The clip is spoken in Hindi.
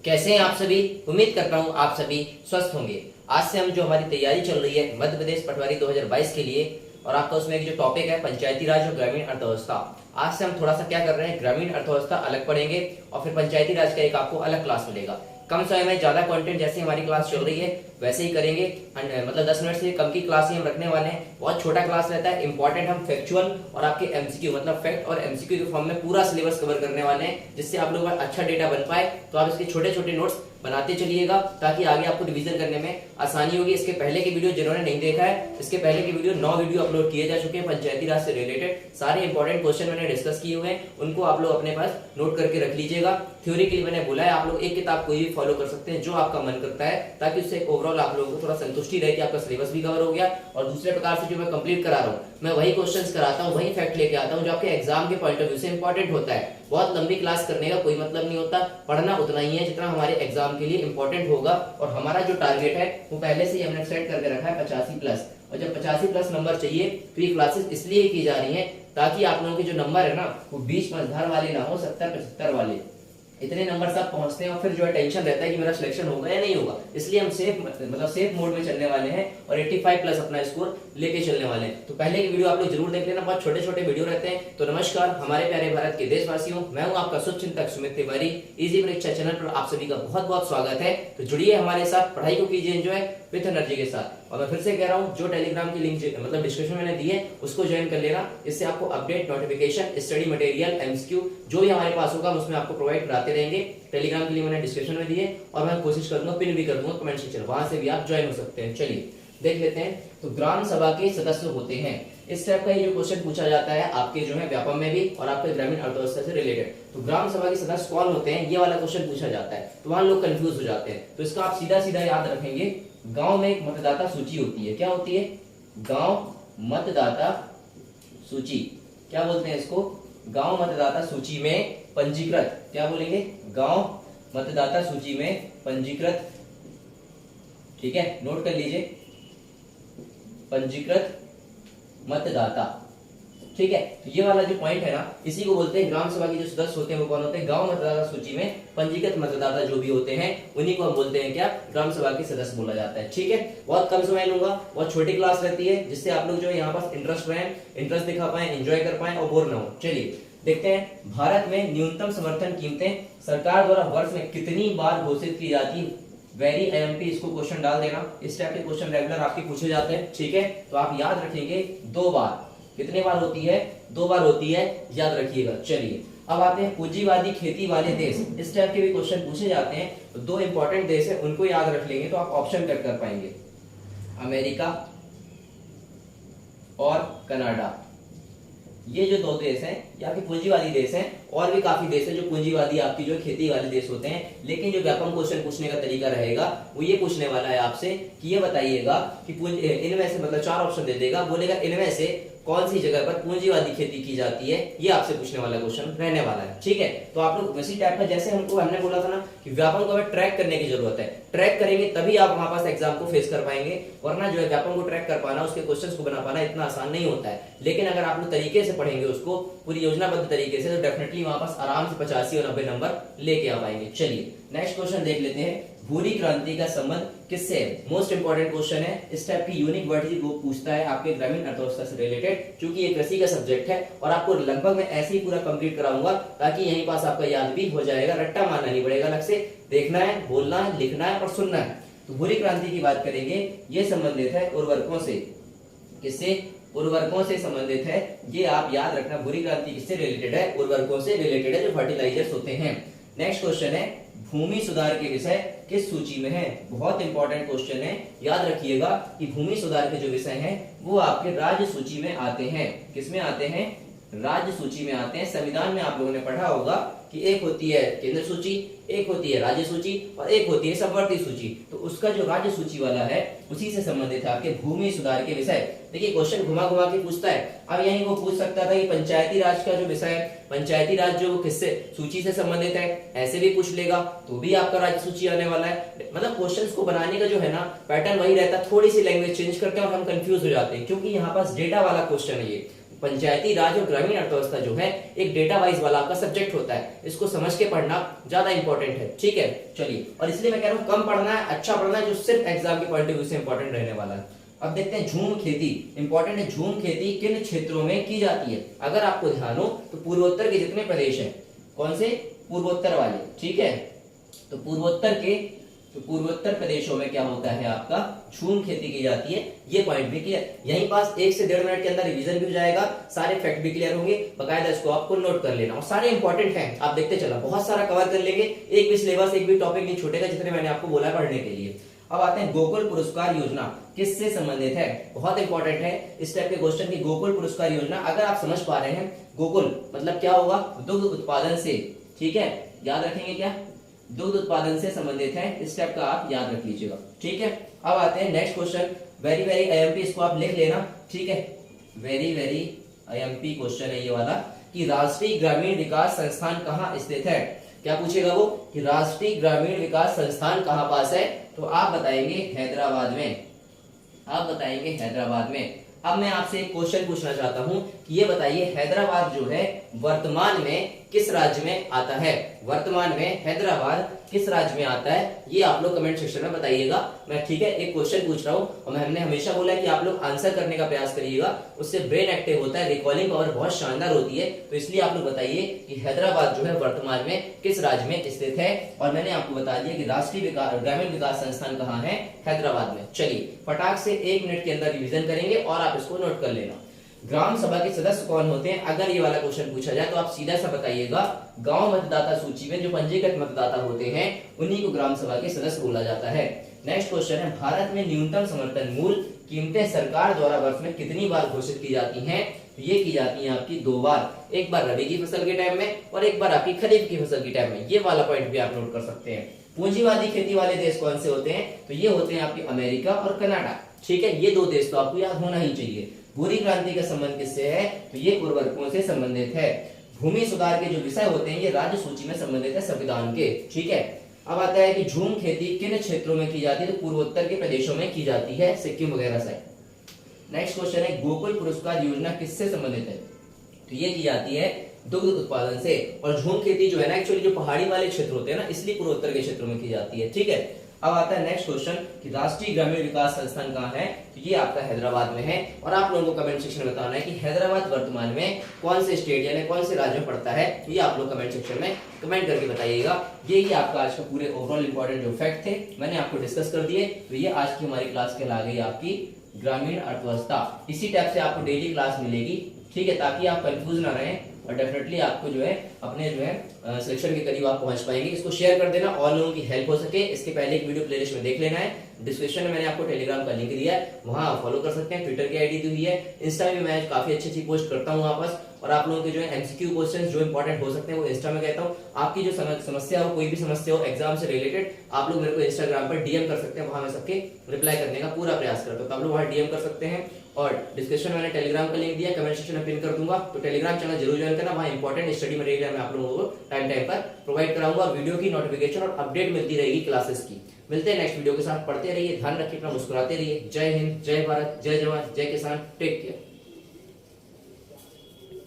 कैसे हैं आप सभी। उम्मीद करता हूं आप सभी स्वस्थ होंगे। आज से हम जो हमारी तैयारी चल रही है मध्य प्रदेश पटवारी 2022 के लिए, और आपका उसमें एक जो टॉपिक है पंचायती राज और ग्रामीण अर्थव्यवस्था, आज से हम थोड़ा सा क्या कर रहे हैं, ग्रामीण अर्थव्यवस्था अलग पढ़ेंगे और फिर पंचायती राज का एक आपको अलग क्लास मिलेगा। कम समय में ज्यादा कंटेंट, जैसे हमारी क्लास चल रही है वैसे ही करेंगे। मतलब 10 मिनट से कम की क्लास ही हम रखने वाले हैं। बहुत छोटा क्लास रहता है। इंपॉर्टेंट हम फैक्चुअल और आपके एमसीक्यू मतलब फैक्ट और एमसीक्यू के फॉर्म में पूरा सिलेबस कवर करने वाले हैं, जिससे आप लोगों का अच्छा डेटा बन पाए। तो आप इसके छोटे छोटे नोट्स बनाते चलिएगा ताकि आगे आपको रिवीजन करने में आसानी होगी। इसके पहले के वीडियो जिन्होंने नहीं देखा है, इसके पहले के वीडियो 9 वीडियो अपलोड किए जा चुके हैं पंचायती राज से रिलेटेड। सारे इंपॉर्टेंट क्वेश्चन मैंने डिस्कस किए हुए हैं, उनको आप लोग अपने पास नोट करके रख लीजिएगा। थ्योरी के लिए मैंने बोला है आप लोग एक किताब कोई भी फॉलो कर सकते हैं जो आपका मन करता है, ताकि उससे ओवरऑल आप लोगों को थोड़ा संतुष्टि रहे कि आपका सिलेबस भी कवर हो गया। और दूसरे प्रकार से जो मैं कंप्लीट करा रहा हूँ, मैं वही क्वेश्चंस कराता हूँ, वही फैक्ट लेके आता हूँ जो आपके एग्जाम के पॉइंट ऑफ व्यू से इंपॉर्टेंट होता है। बहुत लंबी क्लास करने का कोई मतलब नहीं होता, पढ़ना उतना ही है जितना हमारे एग्जाम के लिए इंपॉर्टेंट होगा। और हमारा जो टारगेट है वो पहले से ही हमने सेट करके रखा है 85 प्लस। और जब 85 प्लस नंबर चाहिए तो ये क्लासेस इसलिए की जा रही हैं ताकि आप लोगों के जो नंबर है ना वो 20 मझधार वाले ना हो, 70-75 वाले। इतने नंबर सब पहुंचते हैं और फिर जो है टेंशन रहता है कि मेरा सिलेक्शन होगा या नहीं होगा। इसलिए हम सेफ मोड में चलने वाले हैं और 85 प्लस अपना स्कोर लेके चलने वाले हैं। तो पहले की वीडियो आप लोग जरूर देख लेना, बहुत छोटे छोटे वीडियो रहते हैं। तो नमस्कार हमारे प्यारे भारत के देशवासियों, मैं हूं आपका शुभचिंतक सुमित तिवारी। इजी परीक्षा चैनल पर आप सभी का बहुत बहुत स्वागत है। तो जुड़िए हमारे साथ, पढ़ाई को कीजिए एंजॉय विद एनर्जी के साथ। और मैं फिर से कह रहा हूं, जो टेलीग्राम की लिंक मतलब डिस्क्रिप्शन में मैंने दी है उसको ज्वाइन कर लेना। इससे आपको update, notification, study material, MCQ जो भी हमारे पास होगा उसमें आपको प्रोवाइड कराते रहेंगे। टेलीग्राम के लिए मैंने डिस्क्रिप्शन में दिए और मैं कोशिश करूंगा पिन भी कर दूंगा कमेंट सेक्शन, वहां से भी आप ज्वाइन हो सकते हैं। चलिए देख लेते हैं। तो ग्राम सभा के सदस्य होते हैं, इस टाइप का ये जो क्वेश्चन पूछा जाता है आपके जो है व्यापम में भी और आपके ग्रामीण अर्थव्यवस्था से रिलेटेड। तो ग्राम सभा के सदस्य कौन होते हैं, ये वाला क्वेश्चन पूछा जाता है, तो वहां लोग कंफ्यूज हो जाते हैं। तो इसका आप सीधा सीधा याद रखेंगे। गांव में एक मतदाता सूची होती है, क्या होती है, गांव मतदाता सूची, क्या बोलते हैं इसको, गांव मतदाता सूची में पंजीकृत, क्या बोलेंगे, गांव मतदाता सूची में पंजीकृत। ठीक है, नोट कर लीजिए, पंजीकृत मतदाता। ठीक है, तो ये वाला जो पॉइंट है ना, इसी को बोलते हैं ग्राम सभा के जो सदस्य होते हैं वो कौन होते हैं, गांव मतदाता सूची में पंजीकृत मतदाता जो भी होते हैं उन्हीं को हम बोलते हैं क्या, ग्राम सभा के सदस्य बोला जाता है। ठीक है, बहुत कम समय लूंगा, बहुत छोटी क्लास रहती है, जिससे आप लोग जो है यहाँ पास इंटरेस्ट दिखा पाए, एंजॉय कर पाए और बोर ना हो। चलिए देखते हैं, भारत में न्यूनतम समर्थन कीमतें सरकार द्वारा वर्ष में कितनी बार घोषित की जाती है। वेरी एमपी, इसको क्वेश्चन डाल देना। इस टाइप के क्वेश्चन रेगुलर आपके पूछे जाते हैं। ठीक है, तो आप याद रखेंगे 2 बार। कितने बार होती है, 2 बार होती है, याद रखिएगा। चलिए अब आते हैं पूंजीवादी खेती वाले देश, इस टाइप के भी क्वेश्चन पूछे जाते हैं। तो 2 इंपॉर्टेंट देश है, उनको याद रख लेंगे तो आप ऑप्शन कट कर पाएंगे, अमेरिका और कनाडा। ये जो 2 देश हैं ये आपके पूंजीवादी देश हैं। और भी काफी देश हैं जो पूंजीवादी आपकी जो खेती वाले देश होते हैं, लेकिन जो व्यापक क्वेश्चन पूछने का तरीका रहेगा वो ये पूछने वाला है आपसे कि ये बताइएगा कि इनमें से, मतलब 4 ऑप्शन दे देगा, बोलेगा इनमें से कौन सी जगह पर पूंजीवादी खेती की जाती है, ये आपसे पूछने वाला क्वेश्चन रहने वाला है। ठीक है, तो आप लोग इसी टाइप का, जैसे हमने बोला था ना कि व्यापक को हमें ट्रैक करने की जरूरत है, ट्रैक करेंगे तभी आप वहां पास एग्जाम को फेस कर पाएंगे, वरना जो है व्यापक को ट्रैक कर पाना, उसके क्वेश्चंस को बना पाना इतना आसान नहीं होता है। लेकिन अगर आप लोग तरीके से पढ़ेंगे उसको पूरी योजनाबद्ध तरीके से, तो डेफिनेटली वहां पास आराम से 85 और 90 नंबर लेके आ पाएंगे। चलिए नेक्स्ट क्वेश्चन देख लेते हैं, भूरी क्रांति का संबंध किससे है। मोस्ट इंपॉर्टेंट क्वेश्चन है, इस टाइप की यूनिक वर्ड वो पूछता है आपके ग्रामीण अर्थव्यवस्था से रिलेटेड, क्योंकि ये कृषि का सब्जेक्ट है और आपको लगभग मैं ऐसे ही पूरा कंप्लीट कराऊंगा ताकि यहीं पास आपका याद भी हो जाएगा, रट्टा मारना नहीं पड़ेगा, अलग से देखना है, बोलना है, लिखना है और सुनना है। तो भूरी क्रांति की बात करेंगे, ये संबंधित है उर्वरकों से, किससे, उर्वरकों से संबंधित है। ये आप याद रखना, भूरी क्रांति किससे रिलेटेड है, उर्वरकों से रिलेटेड है, जो फर्टिलाइजर्स होते हैं। नेक्स्ट क्वेश्चन है, भूमि सुधार के विषय किस सूची में है। बहुत इंपॉर्टेंट क्वेश्चन है, याद रखिएगा कि भूमि सुधार के जो विषय हैं वो आपके राज्य सूची में आते हैं। किसमें आते हैं, राज्य सूची में आते हैं। संविधान में आप लोगों ने पढ़ा होगा कि एक होती है केंद्र सूची, एक होती है राज्य सूची और एक होती है समवर्ती सूची। तो उसका जो राज्य सूची वाला है उसी से संबंधित है आपके भूमि सुधार के विषय। देखिए क्वेश्चन घुमा घुमा के पूछता है। अब यहीं वो पूछ सकता था कि पंचायती राज का जो विषय है, पंचायती राज जो किससे सूची से संबंधित है, ऐसे भी पूछ लेगा तो भी आपका राज्य सूची आने वाला है। मतलब क्वेश्चंस को बनाने का जो है ना पैटर्न वही रहता है, थोड़ी सी लैंग्वेज चेंज करते हैं और हम कंफ्यूज हो जाते हैं, क्योंकि यहाँ पास डेटा वाला क्वेश्चन है ये। पंचायती राज और ग्रामीण अर्थव्यवस्था जो है एक डेटा वाइज वाला आपका सब्जेक्ट होता है, इसको समझ के पढ़ना ज्यादा इंपॉर्टेंट है। ठीक है, चलिए, और इसलिए मैं कह रहा हूँ कम पढ़ना है, अच्छा पढ़ना है, जो सिर्फ एग्जाम के पॉइंट ऑफ व्यू से इंपॉर्टेंट रहने वाला है। अब देखते हैं झूम खेती, इंपॉर्टेंट है, झूम खेती किन क्षेत्रों में की जाती है। अगर आपको ध्यान हो तो पूर्वोत्तर के जितने प्रदेश हैं, कौन से, पूर्वोत्तर वाले, ठीक है, तो पूर्वोत्तर प्रदेशों में क्या होता है आपका, झूम खेती की जाती है। ये पॉइंट भी क्लियर, यहीं पास 1 से 1.5 मिनट के अंदर रिवीजन भी हो जाएगा, सारे फैक्ट भी क्लियर होंगे, बकायदा इसको आपको नोट कर लेना, और सारे इंपॉर्टेंट हैं, आप देखते चला, बहुत सारा कवर कर लेंगे, एक भी सिलेबस, एक भी टॉपिक नहीं छूटेगा, जितने मैंने आपको बोला पढ़ने के लिए। अब आते हैं गोकुल पुरस्कार योजना किससे संबंधित है, बहुत इंपॉर्टेंट है इस टाइप के क्वेश्चन की। गोकुल पुरस्कार योजना अगर आप समझ पा रहे हैं, गोकुल मतलब क्या होगा, दुग्ध उत्पादन से, ठीक है, याद रखेंगे क्या, दुग्ध उत्पादन से संबंधित है, इस टाइप का आप याद रख लीजिएगा। ठीक है, अब आते हैं next question, very very IMP, इसको आप लिख लेना। ठीक है, वेरी वेरी आईएमपी क्वेश्चन है ये वाला, कि राष्ट्रीय ग्रामीण विकास संस्थान कहाँ स्थित है। क्या पूछेगा वो, कि राष्ट्रीय ग्रामीण विकास संस्थान कहाँ पास है, तो आप बताएंगे हैदराबाद में, आप बताएंगे हैदराबाद में। अब मैं आपसे एक क्वेश्चन पूछना चाहता हूं कि ये बताइए हैदराबाद जो है वर्तमान में किस राज्य में आता है, वर्तमान में हैदराबाद किस राज्य में आता है, ये आप लोग कमेंट सेक्शन में बताइएगा। मैं ठीक है एक क्वेश्चन पूछ रहा हूं, और हमने हमेशा बोला है कि आप लोग आंसर करने का प्रयास करिएगा, उससे ब्रेन एक्टिव होता है, रिकॉलिंग पावर बहुत शानदार होती है, तो इसलिए आप लोग बताइए कि हैदराबाद जो है वर्तमान में किस राज्य में स्थित है। और मैंने आपको बता दिया कि राष्ट्रीय ग्रामीण विकास संस्थान कहाँ है, हैदराबाद में। चलिए फटाक से 1 मिनट के अंदर रिविजन करेंगे और आप इसको नोट कर लेना। ग्राम सभा के सदस्य कौन होते हैं, अगर ये वाला क्वेश्चन पूछा जाए तो आप सीधा सा बताइएगा, गांव मतदाता सूची में जो पंजीकृत मतदाता होते हैं उन्हीं को ग्राम सभा के सदस्य बोला जाता है। नेक्स्ट क्वेश्चन है, भारत में न्यूनतम समर्थन मूल्य कीमतें सरकार द्वारा वर्ष में कितनी बार घोषित की जाती हैं, तो ये की जाती है आपकी 2 बार, एक बार रबी की फसल के टाइम में और एक बार आपकी खरीफ की फसल के टाइम में। ये वाला पॉइंट भी आप नोट कर सकते हैं। पूंजीवादी खेती वाले देश कौन से होते हैं, तो ये होते हैं आपके अमेरिका और कनाडा। ठीक है, ये 2 देश तो आपको याद होना ही चाहिए। भूरी क्रांति का संबंध किससे है, तो ये उर्वरकों से संबंधित है। भूमि सुधार के जो विषय होते हैं ये राज्य सूची में संबंधित है संविधान के। ठीक है, अब आता है कि झूम खेती किन क्षेत्रों में की जाती है, तो पूर्वोत्तर के प्रदेशों में की जाती है, सिक्किम वगैरह से। नेक्स्ट क्वेश्चन है, गोकुल पुरस्कार योजना किससे संबंधित है, तो ये की जाती है दुग्ध उत्पादन से। और झूम खेती जो है ना एक्चुअली जो पहाड़ी वाले क्षेत्र होते हैं ना, इसलिए पूर्वोत्तर के क्षेत्रों में की जाती है। ठीक है, अब आता है नेक्स्ट क्वेश्चन कि राष्ट्रीय ग्रामीण विकास संस्थान कहाँ है, तो ये आपका हैदराबाद में है। और आप लोगों को कमेंट सेक्शन में बताना है कि हैदराबाद वर्तमान में कौन से स्टेट यानी कौन से राज्य में पड़ता है, तो ये आप लोग कमेंट सेक्शन में कमेंट करके बताइएगा। यही आपका आज का पूरे ओवरऑल इंपॉर्टेंट जो फैक्ट थे मैंने आपको डिस्कस कर दिए। तो ये आज की हमारी क्लास कहला गई आपकी ग्रामीण अर्थव्यवस्था। इसी टाइप से आपको डेली क्लास मिलेगी, ठीक है, ताकि आप कंफ्यूज ना रहें और डेफिनेटली आपको जो है अपने जो है सिलेक्शन के करीब आप पहुंच पाएंगे। इसको शेयर कर देना और लोगों की हेल्प हो सके। इसके पहले एक वीडियो प्लेलिस्ट में देख लेना है, डिस्क्रिप्शन में मैंने आपको टेलीग्राम का लिंक दिया है, वहां आप फॉलो कर सकते हैं। ट्विटर की आईडी दी हुई है, इंस्टा में मैं काफी अच्छी पोस्ट करता हूँ वहां पर। और आप लोगों के जो है एमसीक्यू क्वेश्चंस जो इंपॉर्टेंट हो सकते हैं वो इंस्टा में कहता हूँ। आपकी जो समस्या हो, कोई भी समस्या हो एग्जाम से रिलेटेड, आप लोग मेरे को इंस्टाग्राम पर डीएम कर सकते हैं, वहां मैं सबके रिप्लाई करने का पूरा प्रयास करता हूँ, तो आप लोग वहां डीएम कर सकते हैं। और डिस्क्रिप्शन में मैंने टेलीग्राम का लिंक दिया, कमेंट सेक्शन में पिन कर दूंगा, तो टेलीग्राम चैनल जरूर ज्वाइन करना, वहां इंपॉर्टेंट स्टडी मटेरियल मैं आप लोगों को टाइम पर प्रोवाइड कराऊंगा। वीडियो की नोटिफिकेशन और अपडेट मिलती रहेगी क्लासेस की। मिलते हैं नेक्स्ट वीडियो के साथ, पढ़ते रहिए, ध्यान रखिए अपना, मुस्कुराते रहिए। जय हिंद, जय भारत, जय जवान, जय किसान, टेक केयर।